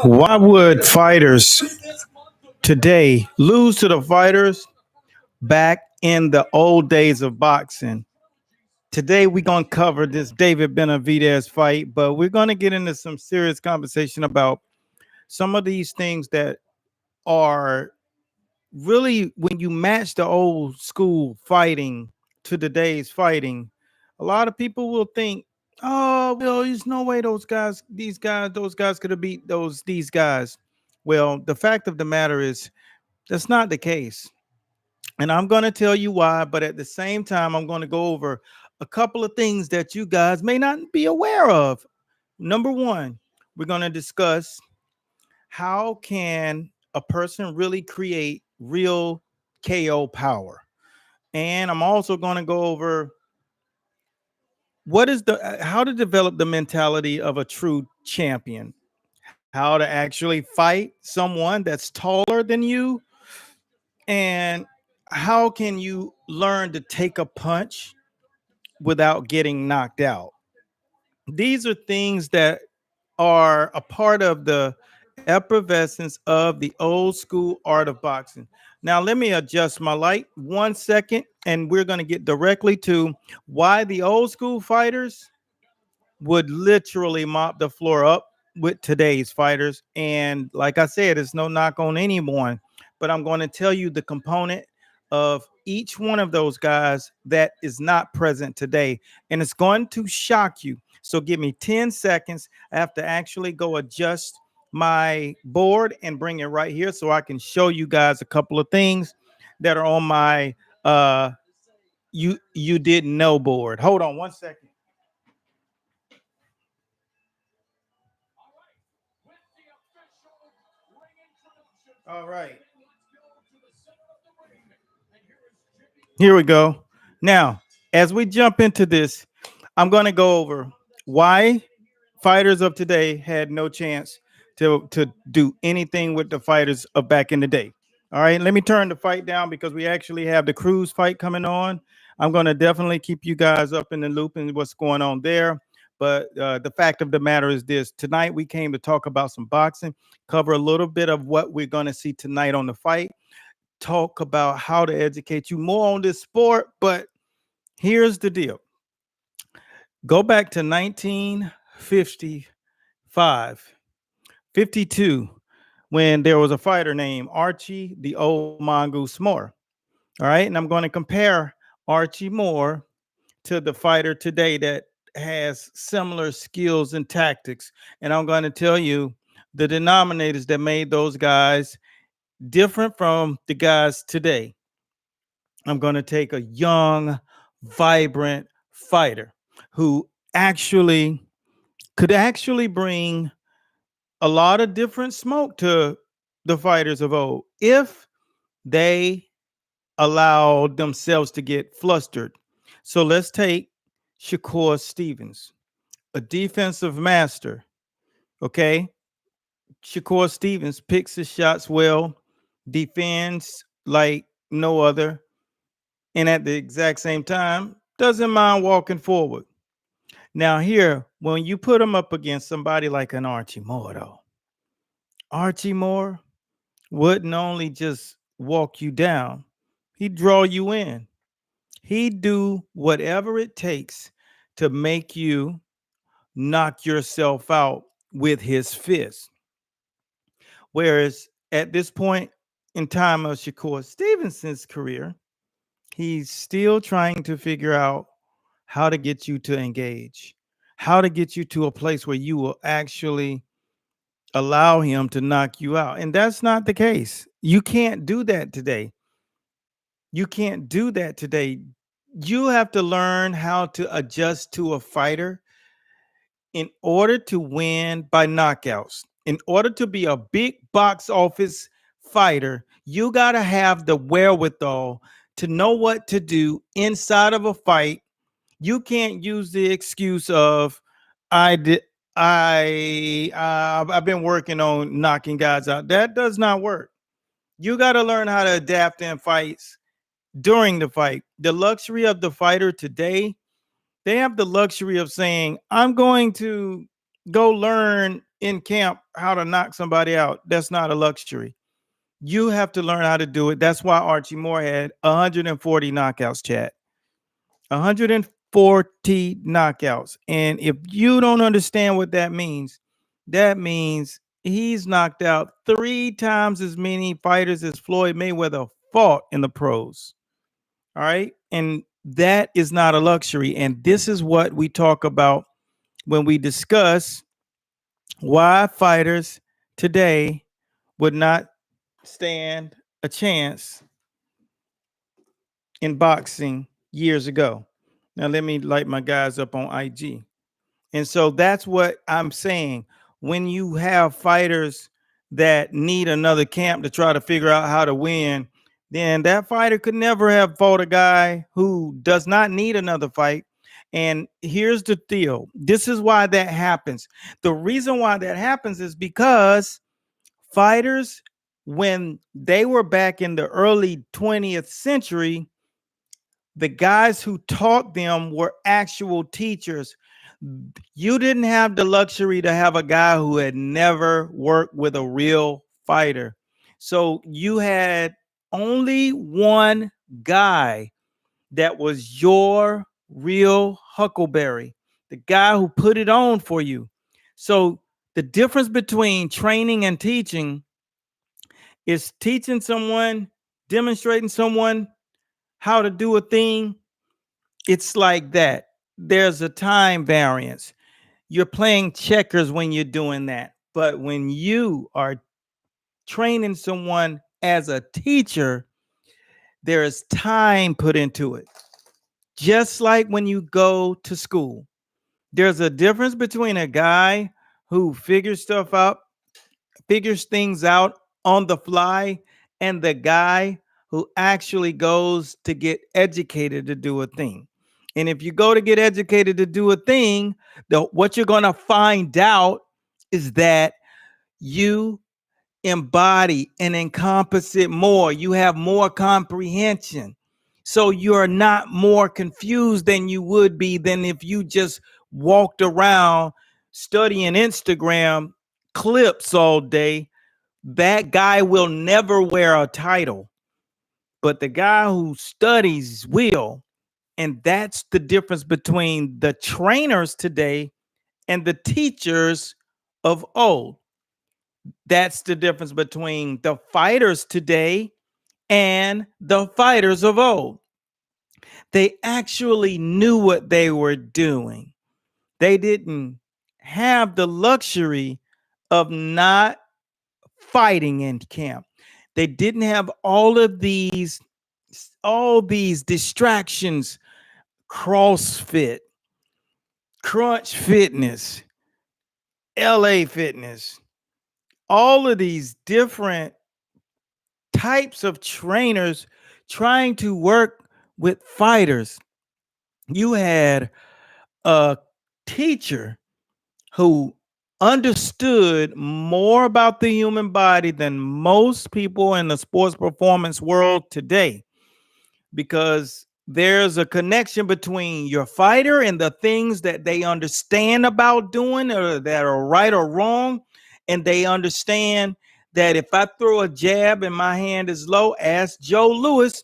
Why would fighters today lose to the fighters back in the old days of boxing? Today we're going to cover this David Benavidez fight, but we're going to get into some serious conversation about some of these things that are really, when you match the old school fighting to today's fighting, a lot of people will think, oh, well, there's no way those guys could have beat these guys. Well, the fact of the matter is that's not the case. And I'm going to tell you why, but at the same time, I'm going to go over a couple of things that you guys may not be aware of. Number one, we're going to discuss how can a person really create real KO power. And I'm also going to go over how to develop the mentality of a true champion, how to actually fight someone that's taller than you, and how can you learn to take a punch without getting knocked out. These are things that are a part of the effervescence of the old school art of boxing. Now, let me adjust my light 1 second, and we're going to get directly to why the old school fighters would literally mop the floor up with today's fighters. And like I said, it's no knock on anyone, but I'm going to tell you the component of each one of those guys that is not present today, and it's going to shock you. So give me 10 seconds. I have to actually go adjust my board and bring it right here so I can show you guys a couple of things that are on my you didn't know board. Hold on 1 second. All right. Here we go. Now, as we jump into this, I'm going to go over why fighters of today had no chance to do anything with the fighters of back in the day. All right, let me turn the fight down because we actually have the Cruz fight coming on. I'm going to definitely keep you guys up in the loop and what's going on there. But the fact of the matter is this: tonight we came to talk about some boxing, cover a little bit of what we're going to see tonight on the fight, talk about how to educate you more on this sport. But here's the deal: go back to 1955, 52, when there was a fighter named Archie the Old Mongoose Moore. All right, and I'm going to compare Archie Moore to the fighter today that has similar skills and tactics. And I'm going to tell you the denominators that made those guys different from the guys today. I'm going to take a young, vibrant fighter who could actually bring a lot of different smoke to the fighters of old if they allowed themselves to get flustered. So let's take Shakur Stevens, a defensive master. Okay. Shakur Stevens picks his shots well, defends like no other, and at the exact same time, doesn't mind walking forward. Now, here, when you put him up against somebody like an Archie Moore, though, Archie Moore wouldn't only just walk you down, he'd draw you in. He'd do whatever it takes to make you knock yourself out with his fist. Whereas at this point in time of Shakur Stevenson's career, he's still trying to figure out how to get you to engage, how to get you to a place where you will actually allow him to knock you out. And that's not the case. You can't do that today. You can't do that today. You have to learn how to adjust to a fighter in order to win by knockouts. In order to be a big box office fighter, you got to have the wherewithal to know what to do inside of a fight. You can't use the excuse of I've been working on knocking guys out. That does not work. You got to learn how to adapt in fights during the fight. The luxury of the fighter today They have the luxury of saying, I'm going to go learn in camp how to knock somebody out. That's not a luxury. You have to learn how to do it. That's why Archie Moore had 140 knockouts, chat. 140 knockouts. And if you don't understand what that means he's knocked out 3 times as many fighters as Floyd Mayweather fought in the pros. All right. And that is not a luxury. And this is what we talk about when we discuss why fighters today would not stand a chance in boxing years ago. Now, let me light my guys up on IG. And so that's what I'm saying. When you have fighters that need another camp to try to figure out how to win, then that fighter could never have fought a guy who does not need another fight. And here's the deal. This is why that happens. The reason why that happens is because fighters, when they were back in the early 20th century, the guys who taught them were actual teachers. You didn't have the luxury to have a guy who had never worked with a real fighter. So you had only one guy that was your real Huckleberry, the guy who put it on for you. So the difference between training and teaching is teaching someone, demonstrating someone how to do a thing. It's like that. There's a time variance. You're playing checkers when you're doing that. But when you are training someone as a teacher, there is time put into it. Just like when you go to school, there's a difference between a guy who figures things out on the fly, and the guy who actually goes to get educated to do a thing. And if you go to get educated to do a thing, what you're going to find out is that you embody and encompass it more. You have more comprehension. So you're not more confused than you would be than if you just walked around studying Instagram clips all day. That guy will never wear a title, but the guy who studies will. And that's the difference between the trainers today and the teachers of old. That's the difference between the fighters today and the fighters of old. They actually knew what they were doing. They didn't have the luxury of not fighting in camp. They didn't have all these distractions, CrossFit, Crunch Fitness, LA Fitness, all of these different types of trainers trying to work with fighters. You had a teacher who understood more about the human body than most people in the sports performance world today, because there's a connection between your fighter and the things that they understand about doing or that are right or wrong. And they understand that if I throw a jab and my hand is low, ask Joe Louis.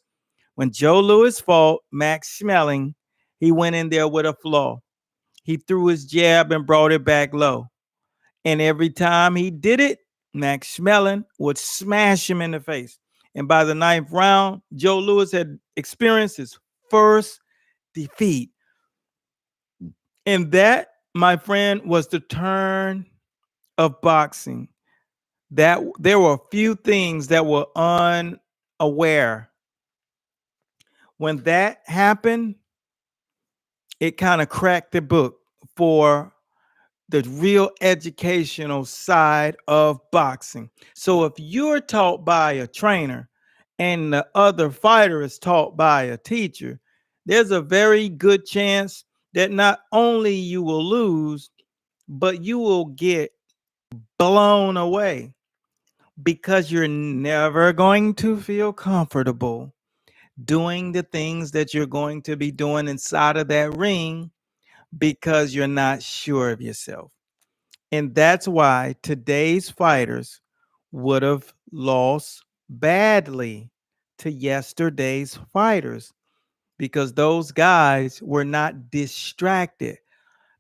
When Joe Louis fought Max Schmeling, he went in there with a flaw. He threw his jab and brought it back low. And every time he did it, Max Schmeling would smash him in the face. And by the 9th round, Joe Louis had experienced his first defeat. And that, my friend, was the turn of boxing. That there were a few things that were unaware. When that happened, it kind of cracked the book for the real educational side of boxing. So if you're taught by a trainer and the other fighter is taught by a teacher, there's a very good chance that not only you will lose, but you will get blown away, because you're never going to feel comfortable doing the things that you're going to be doing inside of that ring because you're not sure of yourself. And that's why today's fighters would have lost badly to yesterday's fighters, because those guys were not distracted.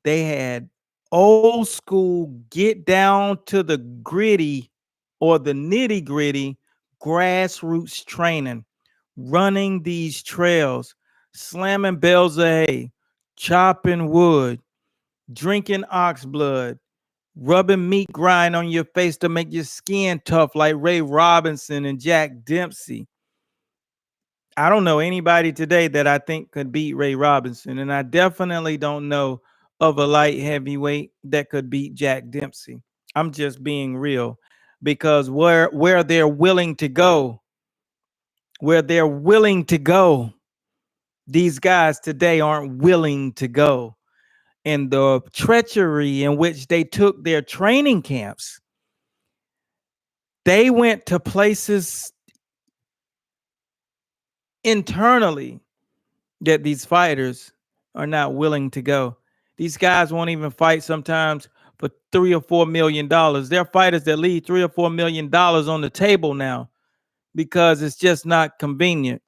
They had old school, get down to the gritty or the nitty gritty grassroots training, running these trails, slamming bales of hay, chopping wood, drinking ox blood, rubbing meat grind on your face to make your skin tough like Ray Robinson and Jack Dempsey. I don't know anybody today that I think could beat Ray Robinson, and I definitely don't know of a light heavyweight that could beat Jack Dempsey. I'm just being real, because where they're willing to go, where they're willing to go, these guys today aren't willing to go. And the treachery in which they took their training camps, they went to places internally that these fighters are not willing to go. These guys won't even fight sometimes for $3 or $4 million. There are fighters that leave $3 or $4 million on the table now because it's just not convenient.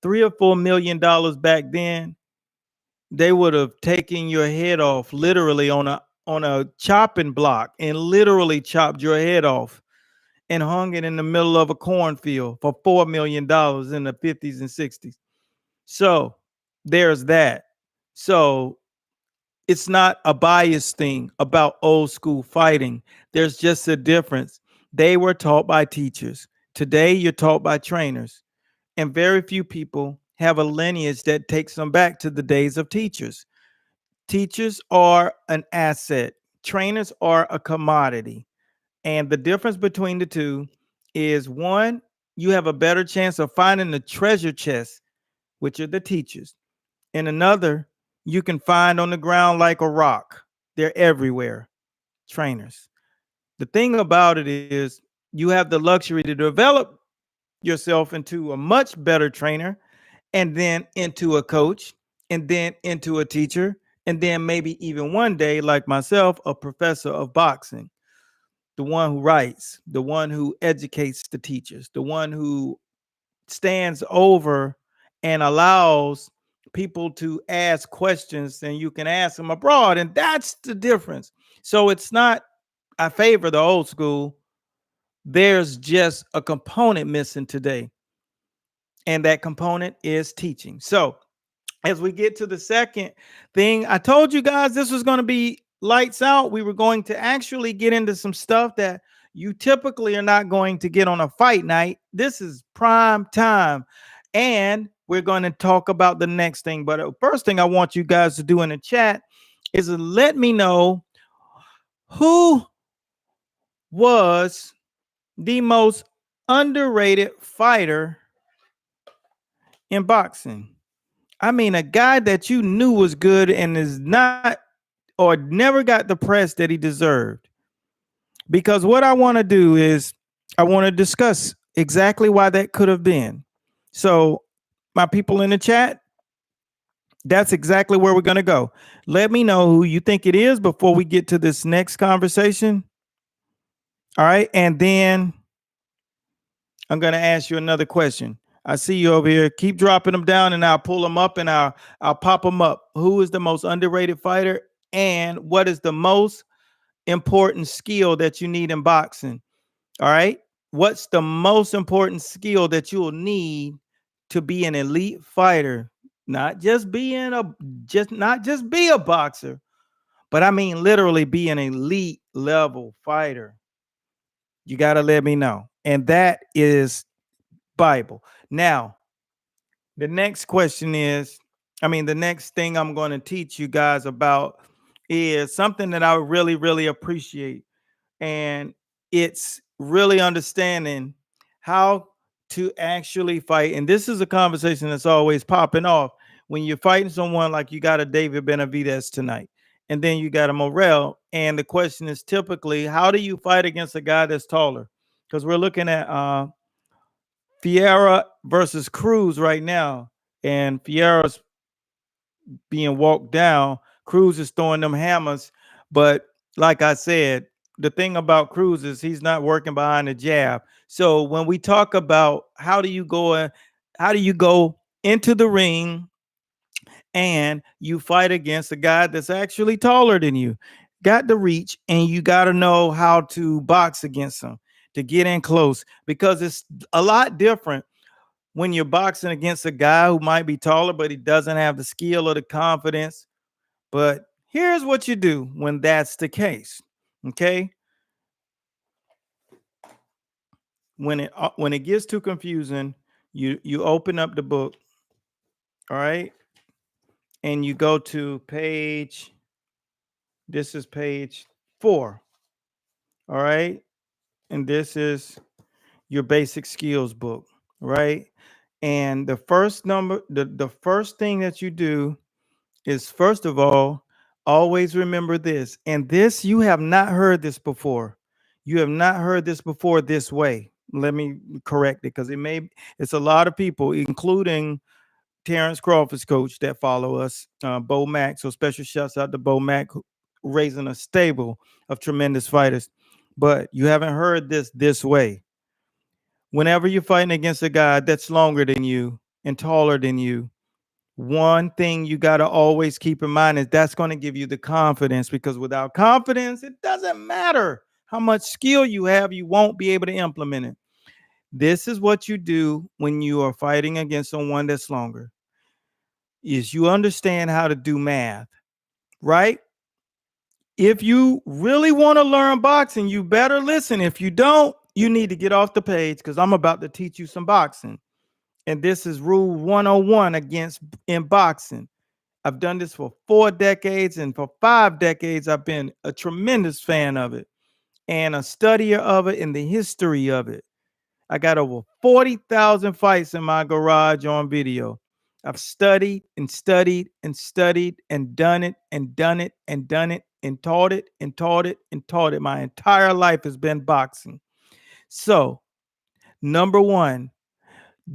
$3 or $4 million back then, they would have taken your head off literally on a chopping block and literally chopped your head off and hung it in the middle of a cornfield for $4 million in the 50s and 60s. So there's that. So it's not a biased thing about old school fighting. There's just a difference. They were taught by teachers. Today, you're taught by trainers. And very few people have a lineage that takes them back to the days of teachers. Teachers are an asset, trainers are a commodity. And the difference between the two is, one, you have a better chance of finding the treasure chest, which are the teachers. And another, you can find on the ground like a rock. They're everywhere, trainers. The thing about it is, you have the luxury to develop yourself into a much better trainer, and then into a coach, and then into a teacher, and then maybe even one day, like myself, a professor of boxing, the one who writes, the one who educates the teachers, the one who stands over and allows people to ask questions, and you can ask them abroad. And that's the difference. So it's not, I favor the old school. There's just a component missing today. And that component is teaching. So as we get to the second thing, I told you guys this was going to be lights out. We were going to actually get into some stuff that you typically are not going to get on a fight night. This is prime time. And we're going to talk about the next thing. But the first thing I want you guys to do in the chat is to let me know who was the most underrated fighter in boxing. I mean, a guy that you knew was good and is not, or never got the press that he deserved. Because what I want to do is, I want to discuss exactly why that could have been. So, my people in the chat, that's exactly where we're going to go. Let me know who you think it is before we get to this next conversation. All right. And then I'm going to ask you another question. I see you over here. Keep dropping them down and I'll pull them up and I'll pop them up. Who is the most underrated fighter, and what is the most important skill that you need in boxing? All right. What's the most important skill that you will need to be an elite fighter? Not just being a not just be a boxer, but I mean literally be an elite level fighter. You got to let me know. And that is Bible. Now, the next question is, the next thing I'm going to teach you guys about is something that I really, really appreciate. And it's really understanding how to actually fight. And this is a conversation that's always popping off when you're fighting someone like you got a David Benavidez tonight, and then you got a Morrell. And the question is typically, how do you fight against a guy that's taller? Because we're looking at Fiera versus Cruz right now. And Fiera's being walked down. Cruz is throwing them hammers. But like I said, the thing about Cruz is he's not working behind the jab. So when we talk about how do you go into the ring and you fight against a guy that's actually taller than you, got the reach, and you got to know how to box against him to get in close, because it's a lot different when you're boxing against a guy who might be taller, but he doesn't have the skill or the confidence. But here's what you do when that's the case. Okay. When it gets too confusing, you open up the book, all right, and you go to page. This is page 4, all right, and this is your basic skills book, right? And the first number, the first thing that you do is, first of all, always remember this. And this, you have not heard this before. You have not heard this before this way. Let me correct it, because it's a lot of people, including Terrence Crawford's coach, that follow us, Bo Mack. So special shouts out to Bo Mack, raising a stable of tremendous fighters. But you haven't heard this way. Whenever you're fighting against a guy that's longer than you and taller than you, one thing you got to always keep in mind is that's going to give you the confidence, because without confidence, it doesn't matter how much skill you have, you won't be able to implement it. This is what you do when you are fighting against someone that's longer, is you understand how to do math, right? If you really want to learn boxing, you better listen. If you don't, you need to get off the page, because I'm about to teach you some boxing. And this is rule 101 in boxing. I've done this for 4 decades, and for 5 decades, I've been a tremendous fan of it and a studier of it and the history of it. I got over 40,000 fights in my garage on video. I've studied and studied and studied and done it and done it and done it and taught it and taught it and taught it. My entire life has been boxing. So, number one,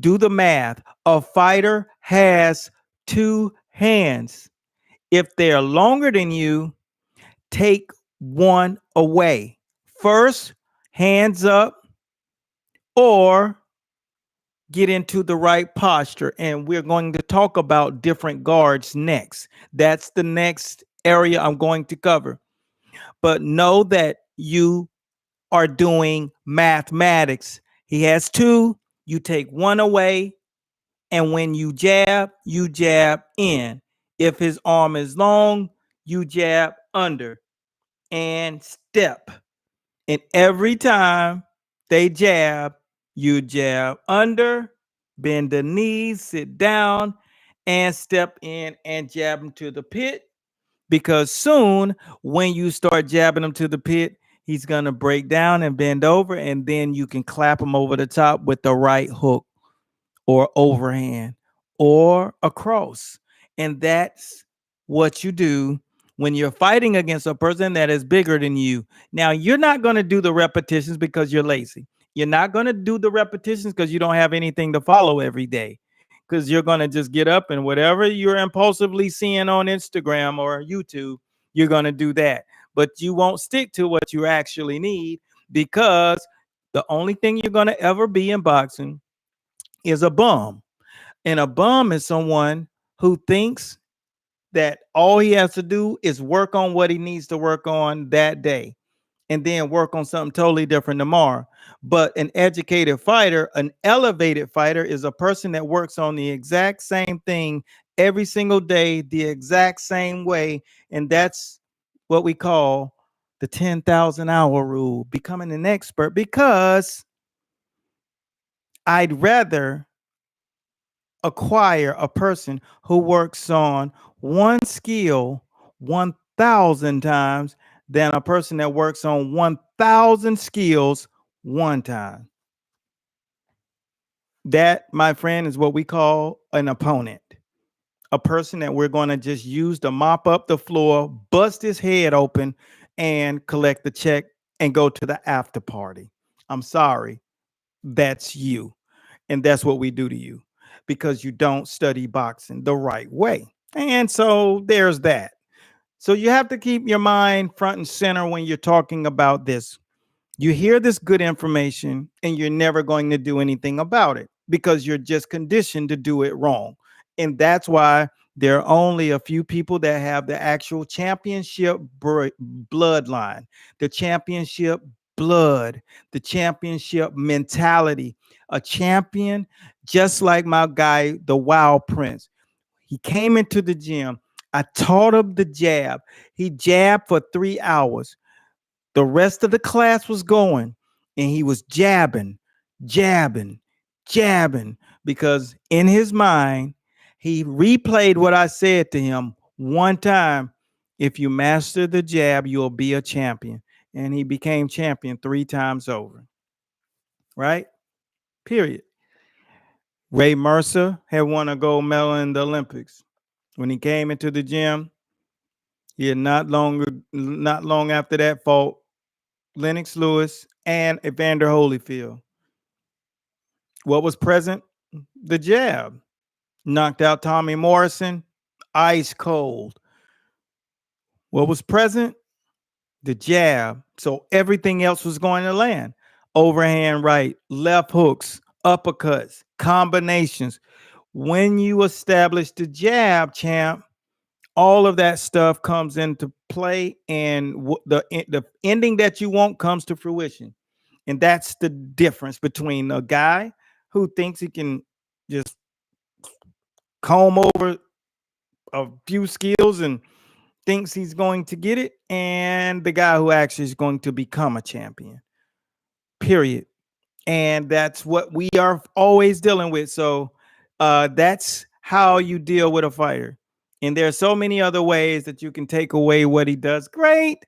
do the math. A fighter has 2 hands. If they're longer than you, take one away. First, hands up, or get into the right posture. And we're going to talk about different guards next. That's the next area I'm going to cover. But know that you are doing mathematics. He has 2, you take one away. And when you jab in. If his arm is long, you jab under and step. And every time they jab, you jab under, bend the knees, sit down, and step in and jab him to the pit. Because soon, when you start jabbing him to the pit, he's going to break down and bend over, and then you can clap him over the top with the right hook or overhand or across. And that's what you do when you're fighting against a person that is bigger than you. Now, you're not going to do the repetitions because you're lazy. You're not going to do the repetitions because you don't have anything to follow every day, because you're going to just get up and whatever you're impulsively seeing on Instagram or YouTube, you're going to do that. But you won't stick to what you actually need, because the only thing you're going to ever be in boxing is a bum. And a bum is someone who thinks that all he has to do is work on what he needs to work on that day and then work on something totally different tomorrow. But an educated fighter, an elevated fighter, is a person that works on the exact same thing every single day, the exact same way. And that's what we call the 10,000 hour rule, becoming an expert, because I'd rather acquire a person who works on one skill 1,000 times than a person that works on 1,000 skills one time. That, my friend, is what we call an opponent. A person that we're going to just use to mop up the floor, bust his head open, and collect the check and go to the after party. I'm sorry. That's you. And that's what we do to you, because you don't study boxing the right way. And so there's that. So you have to keep your mind front and center when you're talking about this. You hear this good information and you're never going to do anything about it because you're just conditioned to do it wrong. And that's why there are only a few people that have the actual championship bloodline, the championship blood, the championship mentality. A champion, just like my guy, the Wild Prince. He came into the gym. I taught him the jab. He jabbed for 3 hours. The rest of the class was going and he was jabbing, jabbing, jabbing, because in his mind, he replayed what I said to him one time. If you master the jab, you'll be a champion. And he became champion 3 times over. Right? Period. Ray Mercer had won a gold medal in the Olympics. When he came into the gym, he had not long after that fought Lennox Lewis and Evander Holyfield. What was present? The jab. Knocked out Tommy Morrison, ice cold. What was present? The jab. So everything else was going to land. Overhand right, left hooks, uppercuts, combinations. When you establish the jab, champ, all of that stuff comes into play, and the ending that you want comes to fruition. And that's the difference between a guy who thinks he can just comb over a few skills and thinks he's going to get it, and the guy who actually is going to become a champion. Period. And that's what we are always dealing with. So that's how you deal with a fighter. And there are so many other ways that you can take away what he does great,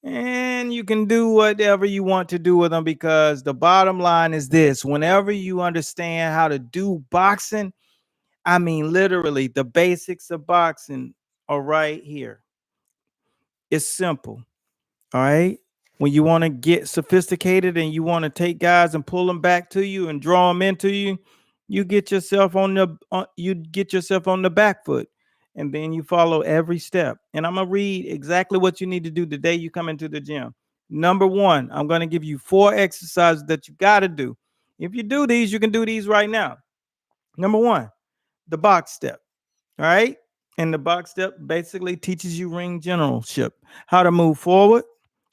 and you can do whatever you want to do with them, because the bottom line is this: whenever you understand how to do boxing, I mean, literally, the basics of boxing are right here. It's simple. All right. When you want to get sophisticated and you want to take guys and pull them back to you and draw them into you, you get yourself on the back foot, and then you follow every step. And I'm gonna read exactly what you need to do the day you come into the gym. Number one, I'm gonna give you 4 exercises that you got to do. If you do these, you can do these right now. Number one, the box step. All right. And the box step basically teaches you ring generalship, how to move forward,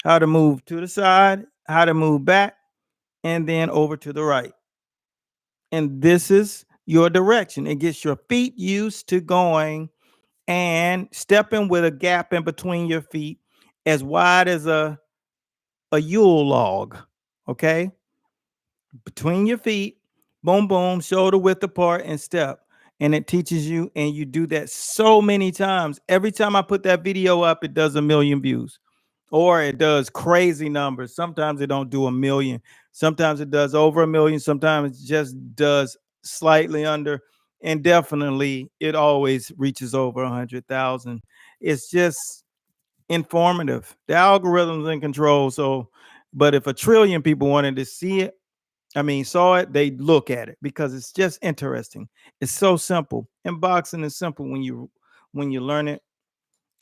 how to move to the side, how to move back, and then over to the right. And this is your direction. It gets your feet used to going and stepping with a gap in between your feet as wide as a Yule log. Okay. Between your feet, boom, boom, shoulder width apart, and step. And it teaches you, and you do that so many times. Every time I put that video up, it does 1 million views, or it does crazy numbers. Sometimes it don't do 1 million. Sometimes it does over 1 million. Sometimes it just does slightly under, and definitely it always reaches over 100,000. It's just informative. The algorithm's in control. So, but if 1 trillion people wanted to see it, saw it, they look at it because it's just interesting. It's so simple. And boxing is simple when you learn it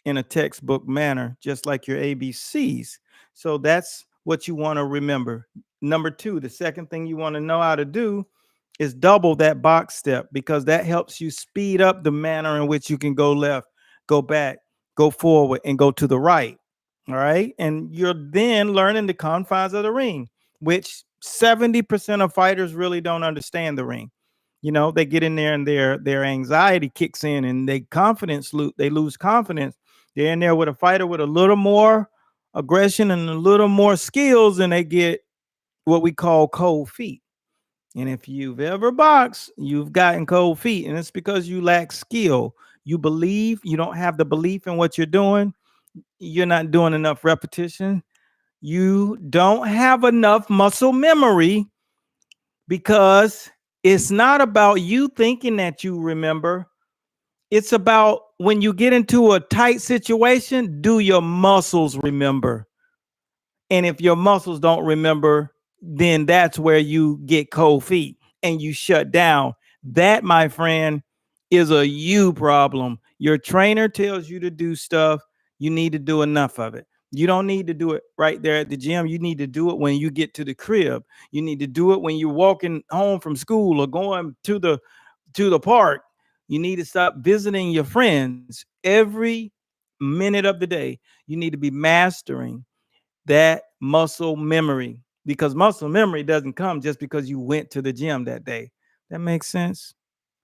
in a textbook manner, just like your ABCs. So that's what you want to remember. Number two, the second thing you want to know how to do is double that box step, because that helps you speed up the manner in which you can go left, go back, go forward, and go to the right. All right. And you're then learning the confines of the ring, which 70% of fighters really don't understand the ring. They get in there and their anxiety kicks in, and they lose confidence. They're in there with a fighter with a little more aggression and a little more skills, and they get what we call cold feet. And if you've ever boxed, you've gotten cold feet, and it's because you lack skill. You don't have the belief in what you're doing. You're not doing enough repetition. You don't have enough muscle memory, because it's not about you thinking that you remember. It's about when you get into a tight situation, do your muscles remember? And if your muscles don't remember, then that's where you get cold feet and you shut down. That, my friend, is a you problem. Your trainer tells you to do stuff, you need to do enough of it. You don't need to do it right there at the gym. You need to do it when you get to the crib. You need to do it when you're walking home from school or going to the park. You need to stop visiting your friends every minute of the day. You need to be mastering that muscle memory, because muscle memory doesn't come just because you went to the gym that day. That makes sense?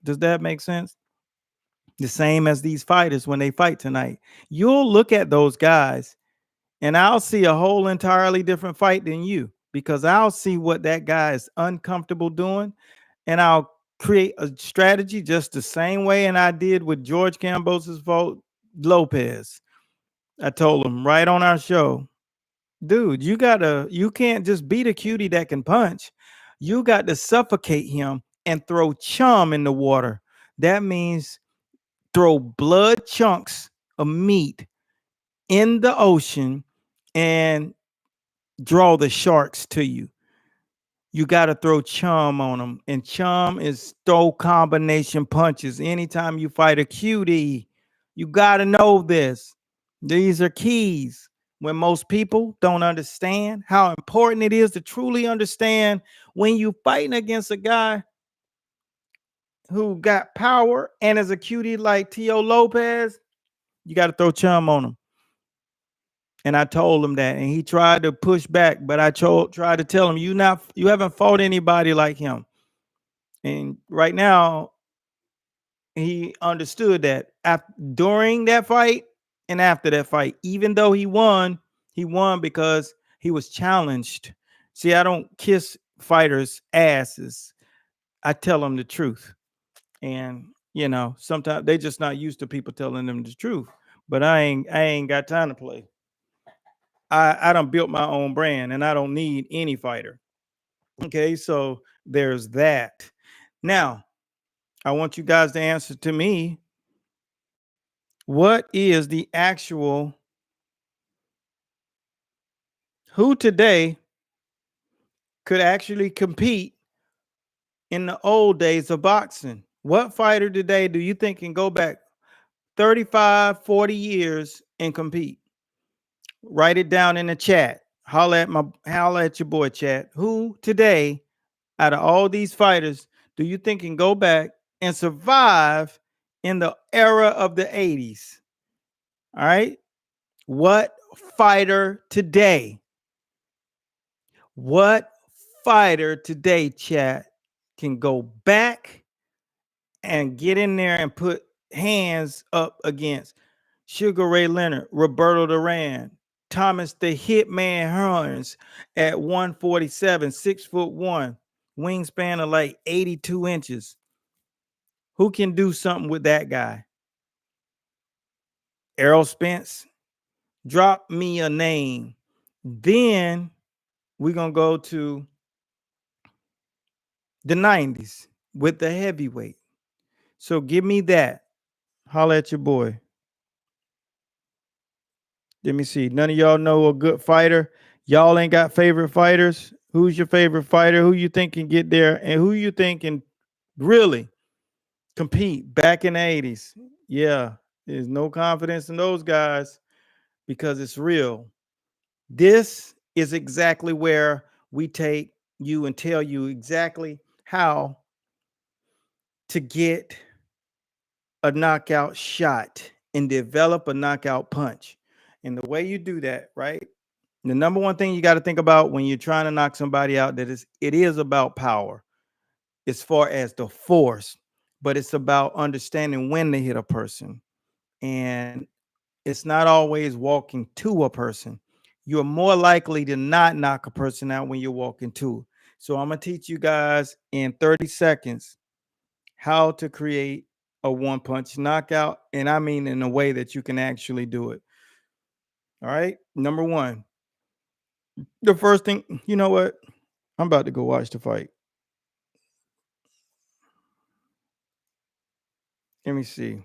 Does that make sense? The same as these fighters when they fight tonight. You'll look at those guys and I'll see a whole entirely different fight than you, because I'll see what that guy is uncomfortable doing and I'll create a strategy just the same way and I did with George Kambosos fought Lopez. I told him right on our show, dude, you can't just beat a cutie that can punch. You got to suffocate him and throw chum in the water. That means throw blood chunks of meat in the ocean and draw the sharks to you. You got to throw chum on them. And chum is throw combination punches. Anytime you fight a cutie, you got to know this. These are keys. When most people don't understand how important it is to truly understand when you fighting against a guy who got power and is a cutie like Tio Lopez, you got to throw chum on him. And I told him that, and he tried to push back, but I tried to tell him, you haven't fought anybody like him. And right now, he understood that during that fight and after that fight, even though he won because he was challenged. See, I don't kiss fighters' asses. I tell them the truth. And sometimes they just not used to people telling them the truth. But I ain't got time to play. I done built my own brand and I don't need any fighter. Okay, so there's that. Now, I want you guys to answer to me, what is the actual who today could actually compete in the old days of boxing? What fighter today do you think can go back 35, 40 years and compete? Write it down in the chat. Holla at your boy, chat. Who today out of all these fighters do you think can go back and survive in the era of the 80s? All right. What fighter today? What fighter today, chat, can go back and get in there and put hands up against Sugar Ray Leonard, Roberto Duran, Thomas the Hitman Hearns at 147, 6'1", wingspan of like 82 inches? Who can do something with that guy? Errol Spence? Drop me a name. Then we're going to go to the 90s with the heavyweight. So give me that. Holla at your boy. Let me see. None of y'all know a good fighter. Y'all ain't got favorite fighters. Who's your favorite fighter? Who you think can get there? And who you think can really compete back in the 80s? Yeah, there's no confidence in those guys because it's real. This is exactly where we take you and tell you exactly how to get a knockout shot and develop a knockout punch. And the way you do that, right? The number one thing you got to think about when you're trying to knock somebody out, it is about power as far as the force, but it's about understanding when to hit a person. And it's not always walking to a person. You're more likely to not knock a person out when you're walking to. So I'm going to teach you guys in 30 seconds how to create a one punch knockout. And I mean in a way that you can actually do it. All right. Number one, the first thing, you know what? I'm about to go watch the fight. Let me see.